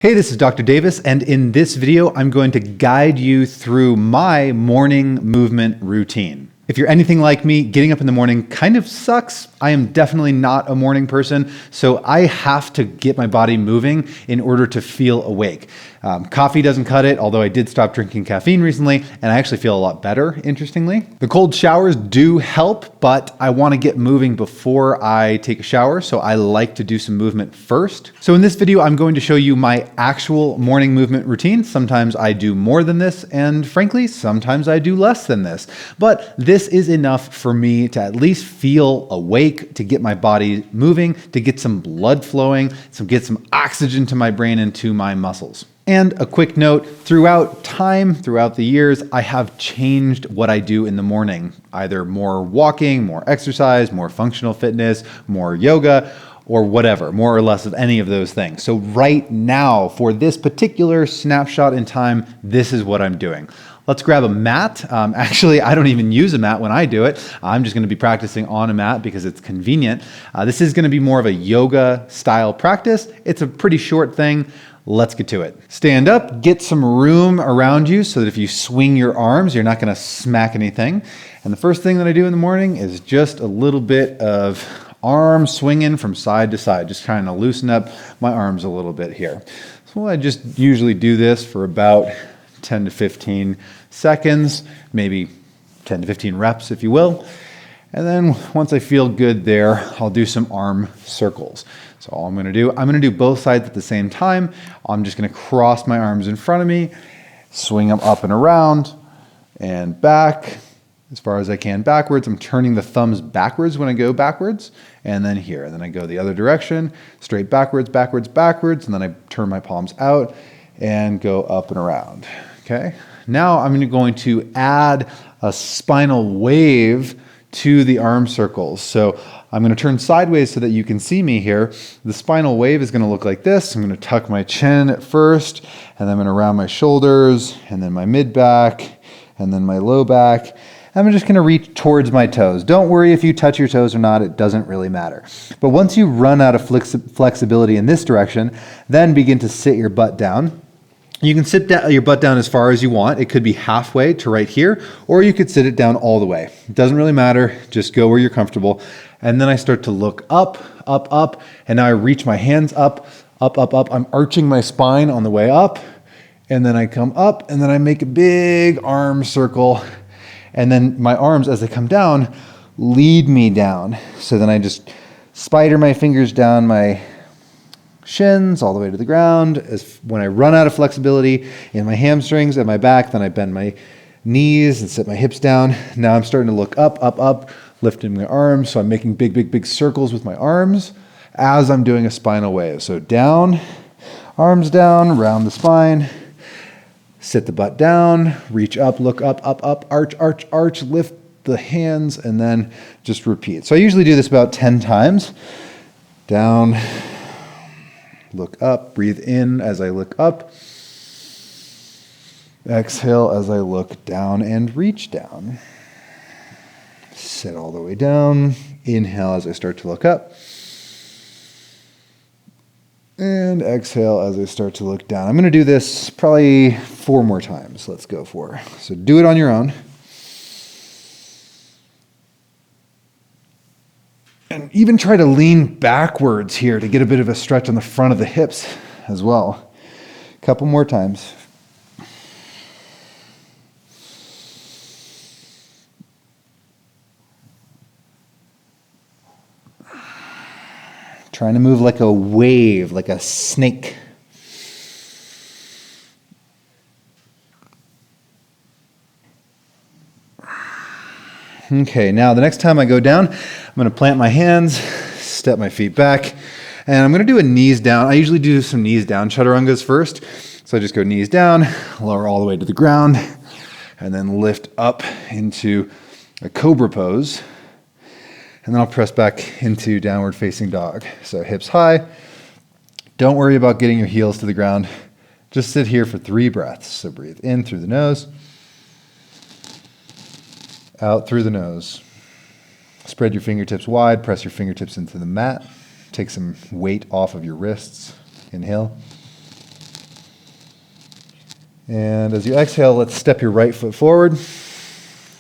Hey, this is Dr. Davis, and in this video, I'm going to guide you through my morning movement routine. If you're anything like me, getting up in the morning kind of sucks. I am definitely not a morning person, so I have to get my body moving in order to feel awake. Coffee doesn't cut it, although I did stop drinking caffeine recently, and I actually feel a lot better, interestingly. The cold showers do help, but I want to get moving before I take a shower, so I like to do some movement first. So in this video, I'm going to show you my actual morning movement routine. Sometimes I do more than this, and frankly, sometimes I do less than this. But this is enough for me to at least feel awake, to get my body moving, to get some blood flowing, get some oxygen to my brain and to my muscles. And a quick note, throughout the years, I have changed what I do in the morning, either more walking, more exercise, more functional fitness, more yoga, or whatever, more or less of any of those things. So right now, for this particular snapshot in time, this is what I'm doing. Let's grab a mat. Actually, I don't even use a mat when I do it. I'm just going to be practicing on a mat because it's convenient. This is going to be more of a yoga style practice. It's a pretty short thing. Let's get to it. Stand up, get some room around you so that if you swing your arms, you're not going to smack anything. And the first thing that I do in the morning is just a little bit of arm swinging from side to side, just trying to loosen up my arms a little bit here. So I just usually do this for about 10 to 15 seconds, maybe 10 to 15 reps, if you will. And then once I feel good there, I'll do some arm circles. So all I'm going to do both sides at the same time. I'm just going to cross my arms in front of me, swing them up and around and back as far as I can backwards. I'm turning the thumbs backwards when I go backwards, and then here. And then I go the other direction, straight backwards, backwards, backwards, and then I turn my palms out and go up and around. Okay. Now I'm going to add a spinal wave to the arm circles. So I'm going to turn sideways so that you can see me here. The spinal wave is going to look like this. I'm going to tuck my chin at first, and then I'm going to round my shoulders, and then my mid back, and then my low back. I'm just going to reach towards my toes. Don't worry if you touch your toes or not, it doesn't really matter. But once you run out of flexibility in this direction, then begin to sit your butt down. You can sit your butt down as far as you want. It could be halfway to right here, or you could sit it down all the way. It doesn't really matter. Just go where you're comfortable. And then I start to look up, up, up, and now I reach my hands up, up, up, up. I'm arching my spine on the way up, and then I come up, and then I make a big arm circle, and then my arms, as they come down, lead me down. So then I just spider my fingers down my shins all the way to the ground. As when I run out of flexibility in my hamstrings and my back, then I bend my knees and sit my hips down. Now I'm starting to look up, up, up, lifting my arms. So I'm making big, big, big circles with my arms as I'm doing a spinal wave. So down, arms down, round the spine, sit the butt down, reach up, look up, up, up, arch, arch, arch, lift the hands, and then just repeat. So I usually do this about 10 times. Down, look up, breathe in as I look up. Exhale as I look down and reach down. Sit all the way down. Inhale as I start to look up. And exhale as I start to look down. I'm going to do this probably 4 more times. Let's go 4. So do it on your own. And even try to lean backwards here to get a bit of a stretch on the front of the hips as well. A couple more times. Trying to move like a wave, like a snake. Okay, now the next time I go down, I'm going to plant my hands, step my feet back, and I'm going to do a knees down. I usually do some knees down chaturangas first. So I just go knees down, lower all the way to the ground, and then lift up into a cobra pose. And then I'll press back into downward facing dog. So hips high. Don't worry about getting your heels to the ground. Just sit here for 3 breaths. So breathe in through the nose. Out through the nose. Spread your fingertips wide, press your fingertips into the mat. Take some weight off of your wrists. Inhale. And as you exhale, let's step your right foot forward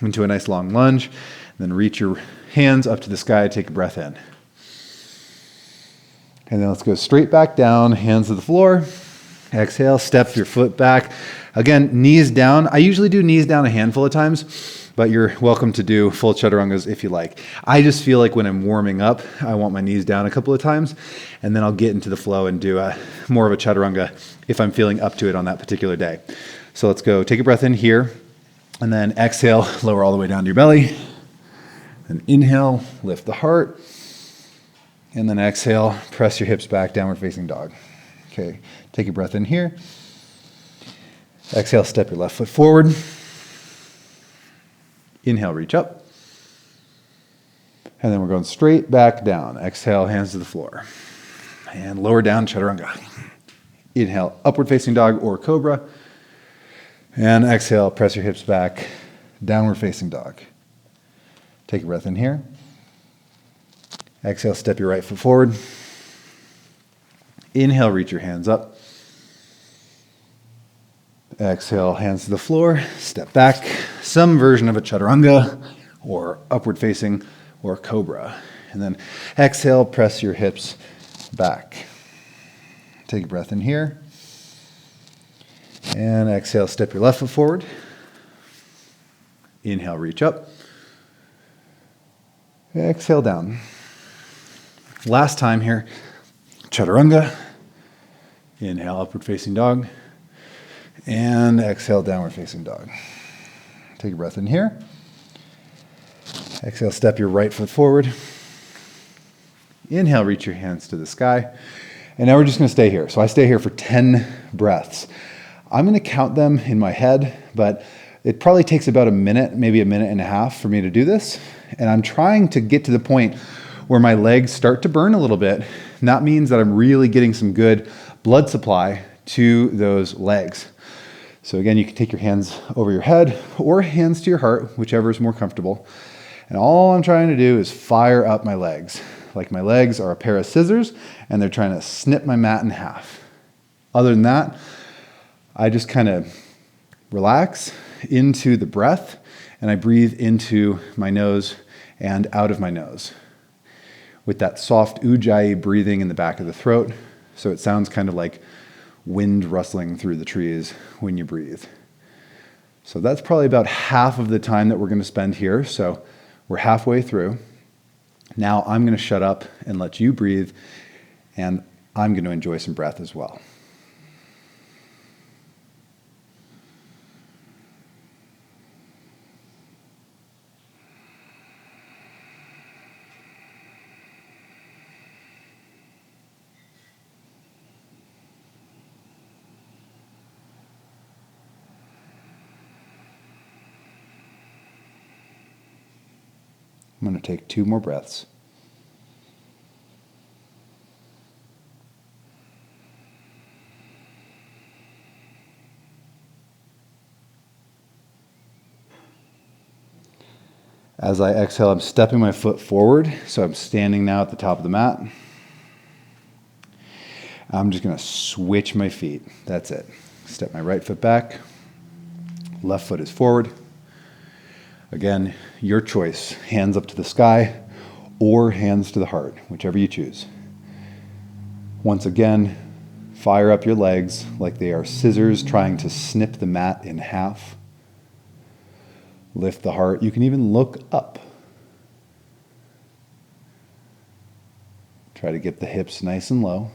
into a nice long lunge. Then reach your hands up to the sky, take a breath in. And then let's go straight back down, hands to the floor. Exhale, step your foot back. Again, knees down. I usually do knees down a handful of times, but you're welcome to do full chaturangas if you like. I just feel like when I'm warming up, I want my knees down a couple of times, and then I'll get into the flow and do more of a chaturanga if I'm feeling up to it on that particular day. So let's go take a breath in here, and then exhale, lower all the way down to your belly. Then inhale, lift the heart, and then exhale, press your hips back, downward facing dog. Okay, take a breath in here. Exhale, step your left foot forward. Inhale, reach up. And then we're going straight back down. Exhale, hands to the floor. And lower down, chaturanga. Inhale, upward facing dog or cobra. And exhale, press your hips back, downward facing dog. Take a breath in here. Exhale, step your right foot forward. Inhale, reach your hands up. Exhale, hands to the floor, step back. Some version of a chaturanga or upward facing or cobra. And then exhale, press your hips back. Take a breath in here. And exhale, step your left foot forward. Inhale, reach up. Exhale, down. Last time here, chaturanga. Inhale, upward facing dog. And exhale, downward facing dog. Take a breath in here. Exhale, step your right foot forward. Inhale, reach your hands to the sky. And now we're just going to stay here. So I stay here for 10 breaths. I'm going to count them in my head, but it probably takes about a minute, maybe a minute and a half for me to do this. And I'm trying to get to the point where my legs start to burn a little bit. And that means that I'm really getting some good blood supply to those legs. So again, you can take your hands over your head or hands to your heart, whichever is more comfortable. And all I'm trying to do is fire up my legs. Like my legs are a pair of scissors and they're trying to snip my mat in half. Other than that, I just kind of relax into the breath and I breathe into my nose and out of my nose with that soft ujjayi breathing in the back of the throat. So it sounds kind of like wind rustling through the trees when you breathe. So that's probably about half of the time that we're going to spend here. So we're halfway through. Now I'm going to shut up and let you breathe, and I'm going to enjoy some breath as well. I'm going to take 2 more breaths. As I exhale, I'm stepping my foot forward, so I'm standing now at the top of the mat. I'm just going to switch my feet. That's it. Step my right foot back. Left foot is forward. Again, your choice. Hands up to the sky or hands to the heart, whichever you choose. Once again, fire up your legs like they are scissors trying to snip the mat in half. Lift the heart. You can even look up. Try to get the hips nice and low.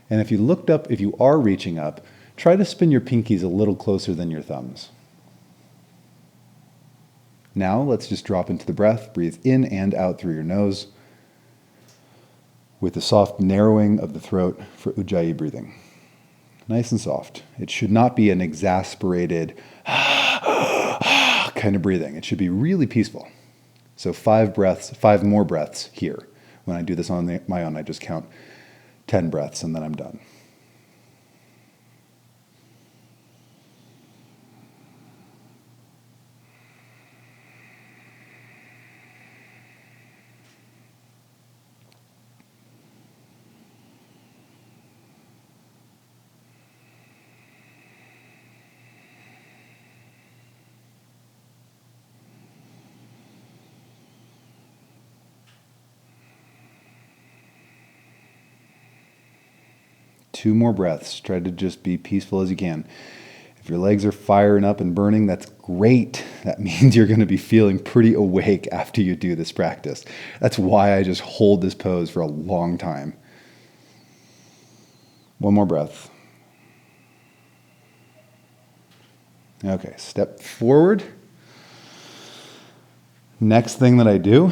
And if you looked up, if you are reaching up, try to spin your pinkies a little closer than your thumbs. Now let's just drop into the breath. Breathe in and out through your nose with the soft narrowing of the throat for ujjayi breathing. Nice and soft. It should not be an exasperated kind of breathing. It should be really peaceful. So 5 more breaths here. When I do this on my own, I just count 10 breaths and then I'm done. 2 more breaths. Try to just be peaceful as you can. If your legs are firing up and burning, that's great. That means you're going to be feeling pretty awake after you do this practice. That's why I just hold this pose for a long time. 1 more breath. Okay, step forward. Next thing that I do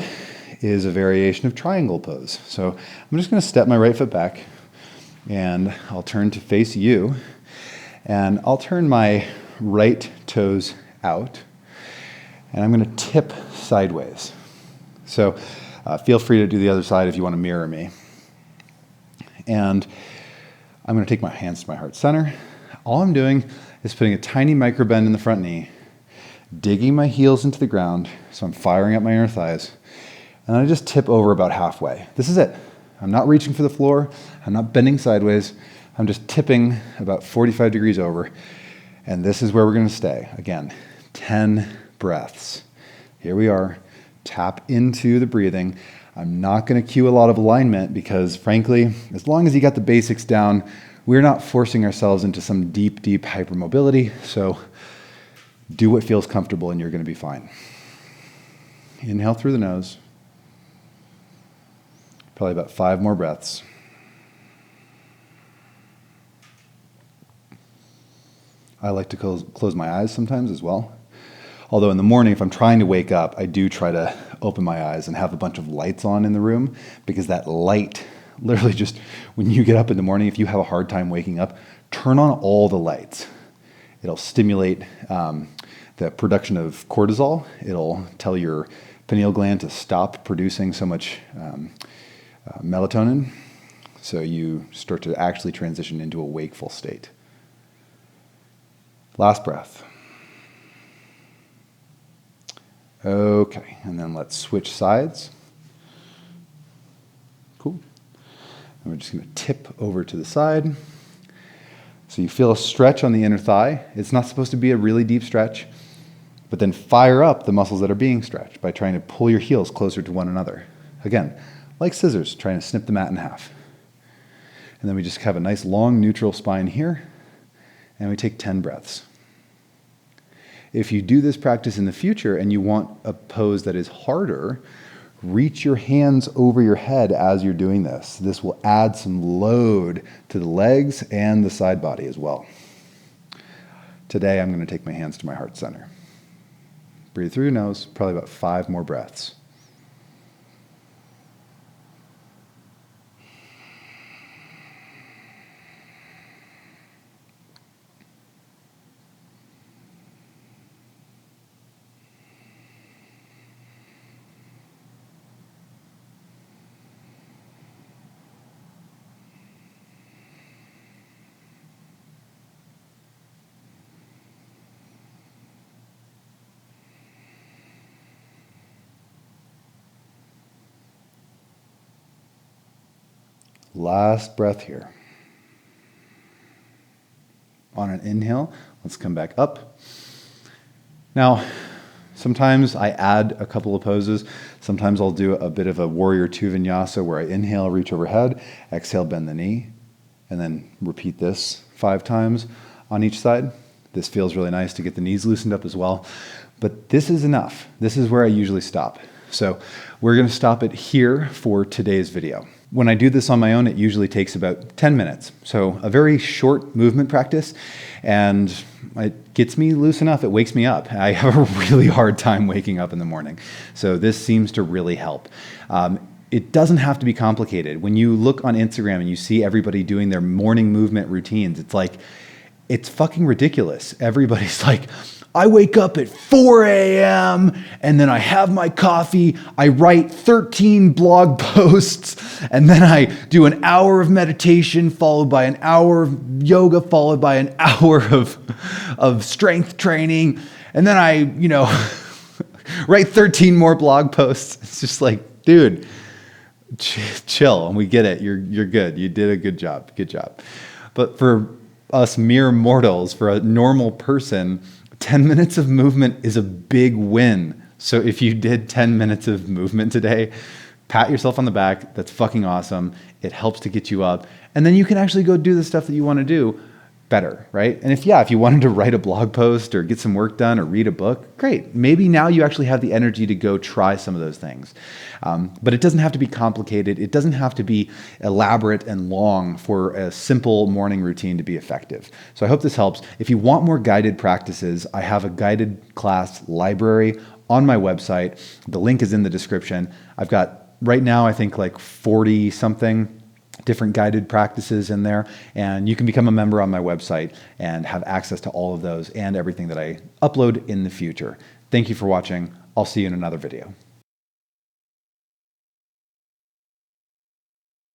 is a variation of triangle pose. So I'm just going to step my right foot back, and I'll turn to face you, and I'll turn my right toes out, and I'm going to tip sideways. So feel free to do the other side if you want to mirror me. And I'm going to take my hands to my heart center. All I'm doing is putting a tiny micro bend in the front knee, digging my heels into the ground, so I'm firing up my inner thighs, and I just tip over about halfway. This is it. I'm not reaching for the floor. I'm not bending sideways. I'm just tipping about 45 degrees over, and this is where we're going to stay. Again, 10 breaths. Here we are. Tap into the breathing. I'm not going to cue a lot of alignment because, frankly, as long as you got the basics down, we're not forcing ourselves into some deep, deep hypermobility. So do what feels comfortable and you're going to be fine. Inhale through the nose. Probably about 5 more breaths. I like to close my eyes sometimes as well. Although in the morning, if I'm trying to wake up, I do try to open my eyes and have a bunch of lights on in the room, because that light, literally just when you get up in the morning, if you have a hard time waking up, turn on all the lights. It'll stimulate the production of cortisol. It'll tell your pineal gland to stop producing so much melatonin, so you start to actually transition into a wakeful state. Last breath. Okay, and then let's switch sides. Cool. And we're just going to tip over to the side. So you feel a stretch on the inner thigh. It's not supposed to be a really deep stretch, but then fire up the muscles that are being stretched by trying to pull your heels closer to one another. Again, like scissors, trying to snip the mat in half. And then we just have a nice long neutral spine here, and we take 10 breaths. If you do this practice in the future and you want a pose that is harder, reach your hands over your head as you're doing this. This will add some load to the legs and the side body as well. Today, I'm going to take my hands to my heart center. Breathe through your nose, probably about 5 more breaths. Last breath here. On an inhale, let's come back up. Now, sometimes I add a couple of poses. Sometimes I'll do a bit of a warrior 2 vinyasa where I inhale, reach overhead, exhale, bend the knee, and then repeat this 5 times on each side. This feels really nice to get the knees loosened up as well. But this is enough. This is where I usually stop. So we're going to stop it here for today's video. When I do this on my own, it usually takes about 10 minutes. So a very short movement practice, and it gets me loose enough, it wakes me up. I have a really hard time waking up in the morning. So this seems to really help. It doesn't have to be complicated. When you look on Instagram and you see everybody doing their morning movement routines, it's like, it's fucking ridiculous. Everybody's like, I wake up at 4 a.m. and then I have my coffee, I write 13 blog posts, and then I do an hour of meditation followed by an hour of yoga followed by an hour of strength training, and then I, write 13 more blog posts. It's just like, dude, chill, and we get it. You're good. You did a good job. Good job. But for us mere mortals, for a normal person, 10 minutes of movement is a big win. So if you did 10 minutes of movement today, Pat yourself on the back. That's fucking awesome. It helps to get you up. And then you can actually go do the stuff that you want to do better, right? And if you wanted to write a blog post or get some work done or read a book, great. Maybe now you actually have the energy to go try some of those things. But it doesn't have to be complicated. It doesn't have to be elaborate and long for a simple morning routine to be effective. So I hope this helps. If you want more guided practices, I have a guided class library on my website. The link is in the description. I've got right now, I think like 40 something different guided practices in there, and you can become a member on my website and have access to all of those and everything that I upload in the future. Thank you for watching. I'll see you in another video.